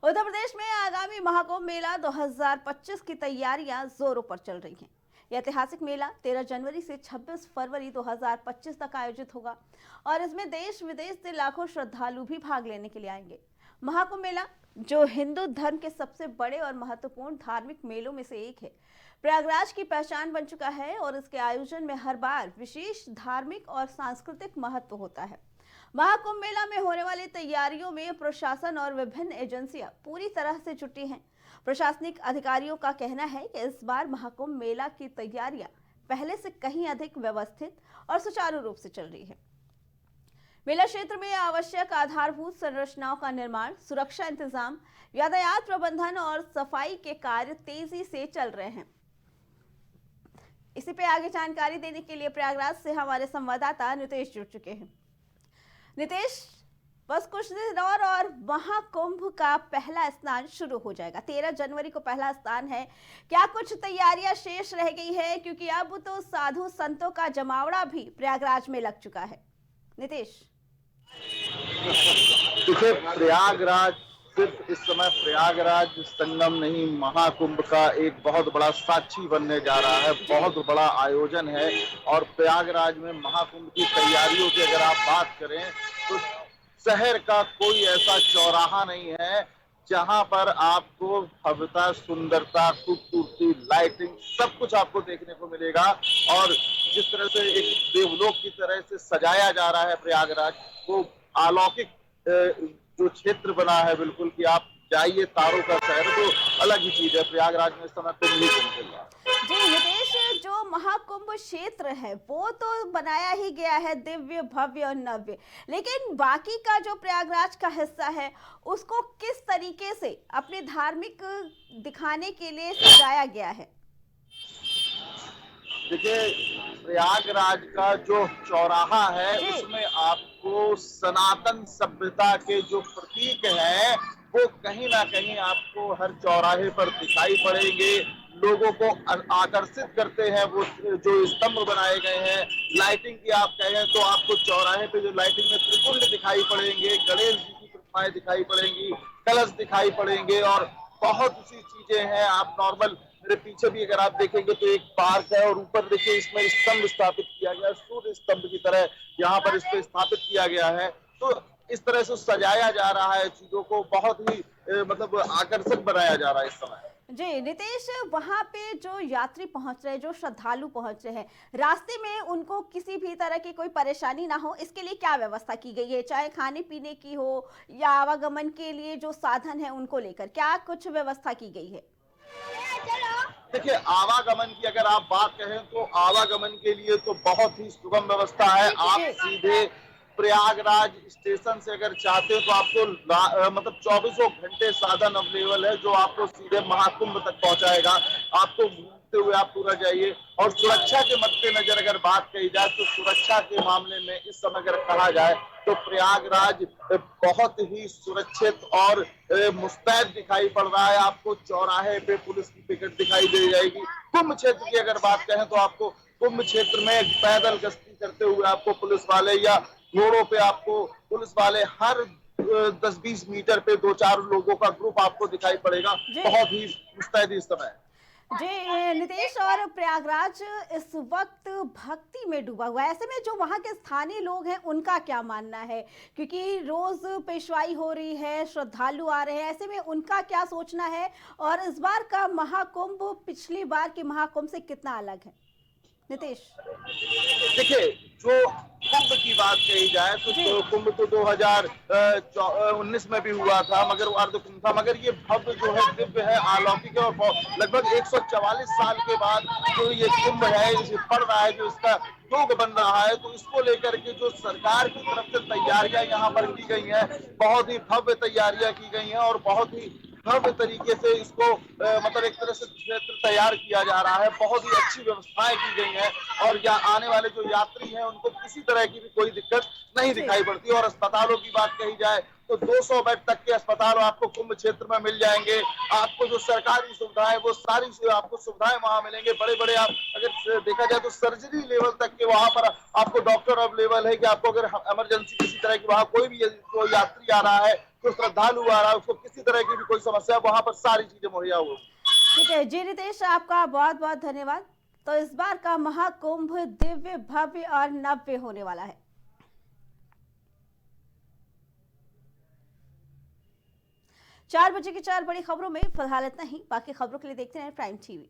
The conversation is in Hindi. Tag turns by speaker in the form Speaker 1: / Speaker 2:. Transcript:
Speaker 1: उत्तर प्रदेश में आगामी महाकुंभ मेला 2025 की तैयारियां जोरों पर चल रही हैं। यह ऐतिहासिक मेला 13 जनवरी से 26 फरवरी 2025 तक आयोजित होगा और इसमें देश विदेश से लाखों श्रद्धालु भी भाग लेने के लिए आएंगे। महाकुंभ मेला, जो हिंदू धर्म के सबसे बड़े और महत्वपूर्ण धार्मिक मेलों में से एक है, प्रयागराज की पहचान बन चुका है और इसके आयोजन में हर बार विशेष धार्मिक और सांस्कृतिक महत्व होता है। महाकुंभ मेला में होने वाली तैयारियों में प्रशासन और विभिन्न एजेंसियां पूरी तरह से जुटी हैं। प्रशासनिक अधिकारियों का कहना है कि इस बार महाकुंभ मेला की तैयारियां पहले से कहीं अधिक व्यवस्थित और सुचारू रूप से चल रही है। मेला क्षेत्र में आवश्यक आधारभूत संरचनाओं का निर्माण, सुरक्षा इंतजाम, यातायात प्रबंधन और सफाई के कार्य तेजी से चल रहे हैं। इसी पे आगे जानकारी देने के लिए प्रयागराज से हमारे संवाददाता नितेश जुड़ चुके हैं। नितेश, बस कुछ दिन और महाकुंभ का पहला स्नान शुरू हो जाएगा। 13 जनवरी को पहला स्नान है। क्या कुछ तैयारियां शेष रह गई है, क्योंकि अब तो साधु संतों का जमावड़ा भी प्रयागराज में लग चुका है। नितेश,
Speaker 2: देखिए, प्रयागराज सिर्फ इस समय प्रयागराज संगम नहीं, महाकुंभ का एक बहुत बड़ा साक्षी बनने जा रहा है। बहुत बड़ा आयोजन है और प्रयागराज में महाकुंभ की तैयारियों की अगर आप बात करें तो शहर का कोई ऐसा चौराहा नहीं है जहां पर आपको भव्यता, सुंदरता, खूबसूरती, लाइटिंग सब कुछ आपको देखने को मिलेगा। और जिस तरह से एक देवलोक की तरह से सजाया जा रहा है प्रयागराज, वो अलौकिक जो क्षेत्र बना है, बिल्कुल कि आप जाइए, तारों का शहर, तो अलग ही चीज है। प्रयागराज में इस समय कुंभ ही कुंभ चल रहा है।
Speaker 1: जी नितेश, जो महाकुंभ क्षेत्र है वो तो बनाया ही गया है दिव्य, भव्य और नव्य, लेकिन बाकी का जो प्रयागराज का हिस्सा है उसको किस तरीके से अपने धार्मिक दिखाने के लिए सजाया गया है?
Speaker 2: देखिए, प्रयागराज का जो चौराहा है उसमें आपको सनातन सभ्यता के जो प्रतीक हैं वो कहीं ना कहीं आपको हर चौराहे पर दिखाई पड़ेंगे। लोगों को आकर्षित करते हैं वो जो स्तंभ बनाए गए हैं। लाइटिंग की आप कहें तो आपको चौराहे पे जो लाइटिंग में त्रिकुंड दिखाई पड़ेंगे, गणेश जी की प्रतिमाएं दिखाई पड़ेंगी, कलश दिखाई पड़ेंगे और बहुत सी चीजें हैं। आप नॉर्मल मेरे पीछे भी अगर आप देखेंगे तो एक पार्क है और ऊपर देखिए इसमें स्तंभ स्थापित किया गया है, सूर्य स्तंभ की तरह यहाँ पर इसको स्थापित किया गया है। तो इस तरह से सजाया जा रहा है चीजों को, बहुत ही मतलब आकर्षक बनाया जा रहा है इस समय।
Speaker 1: जी नितेश, वहां पे जो यात्री पहुंच रहे हैं, जो श्रद्धालु पहुंच रहे हैं, रास्ते में उनको किसी भी तरह की कोई परेशानी ना हो, इसके लिए क्या व्यवस्था की गई है? चाहे खाने पीने की हो या आवागमन के लिए जो साधन है उनको लेकर क्या कुछ व्यवस्था की गई है?
Speaker 2: देखिए, आवागमन की अगर आप बात कहें तो आवागमन के लिए तो बहुत ही सुगम व्यवस्था है। आप सीधे प्रयागराज स्टेशन से अगर चाहते हैं तो आपको मतलब 24 घंटे साधन अवेलेबल है जो आपको सीधे महाकुंभ तक पहुंचाएगा। आपको घूमते हुए आप पूरा जाइए। और सुरक्षा के मद्देनजर अगर बात कही जाए तो सुरक्षा के मामले में इस समय अगर कहा जाए तो प्रयागराज बहुत ही सुरक्षित और मुस्तैद दिखाई पड़ रहा है। आपको चौराहे पे पुलिस की पिकेट दिखाई दे जाएगी। कुंभ क्षेत्र की अगर बात कहें तो आपको कुंभ क्षेत्र में पैदल गश्ती करते हुए आपको पुलिस वाले या घोड़ों पे आपको पुलिस वाले हर 10-20 मीटर पे 2-4 लोगों का ग्रुप आपको दिखाई पड़ेगा। बहुत ही मुस्तैद इस समय।
Speaker 1: जी नितेश, और प्रयागराज इस वक्त भक्ति में डूबा हुआ है। ऐसे में जो वहाँ के स्थानीय लोग हैं उनका क्या मानना है, क्योंकि रोज पेशवाई हो रही है, श्रद्धालु आ रहे हैं, ऐसे में उनका क्या सोचना है और इस बार का महाकुंभ पिछली बार के महाकुंभ से कितना अलग है? नितेश,
Speaker 2: देखिए, जो कुंभ की बात कही जाए तो कुंभ तो 2019 में भी हुआ था, मगर वो अर्ध कुंभ था। मगर ये भव्य जो है, दिव्य है, अलौकिक है और लगभग 144 साल के बाद जो ये कुंभ है इसे पड़ रहा है, जो इसका योग बन रहा है, तो इसको लेकर के जो सरकार की तरफ से तैयारियां यहाँ पर की गई हैं, बहुत ही भव्य तैयारियां की गई हैं और बहुत ही भव्य तरीके से इसको मतलब एक तरह से क्षेत्र तैयार किया जा रहा है। बहुत ही अच्छी व्यवस्थाएं की गई हैं और यहाँ आने वाले जो यात्री हैं उनको किसी तरह की भी कोई दिक्कत नहीं दिखाई पड़ती। और अस्पतालों की बात कही जाए तो 200 बेड तक के अस्पताल आपको कुंभ क्षेत्र में मिल जाएंगे। आपको जो सरकारी सुविधाएं वो सारी आपको सुविधाएं वहां मिलेंगे। बड़े बड़े आप अगर देखा जाए तो सर्जरी लेवल तक के वहां पर आपको डॉक्टर अवेलेबल है कि आपको अगर इमरजेंसी किसी तरह की वहां कोई भी यात्री आ रहा है, तो श्रद्धालु आ रहा है, उसको किसी तरह की भी कोई समस्या है वहां पर सारी चीजें मुहैया हो।
Speaker 1: ठीक है जी रितेश, आपका बहुत बहुत धन्यवाद। तो इस बार का महाकुंभ दिव्य, भव्य और नव्य होने वाला है। 4 बजे की 4 बड़ी खबरों में फिलहाल इतना ही। बाकी खबरों के लिए देखते रहे प्राइम टीवी।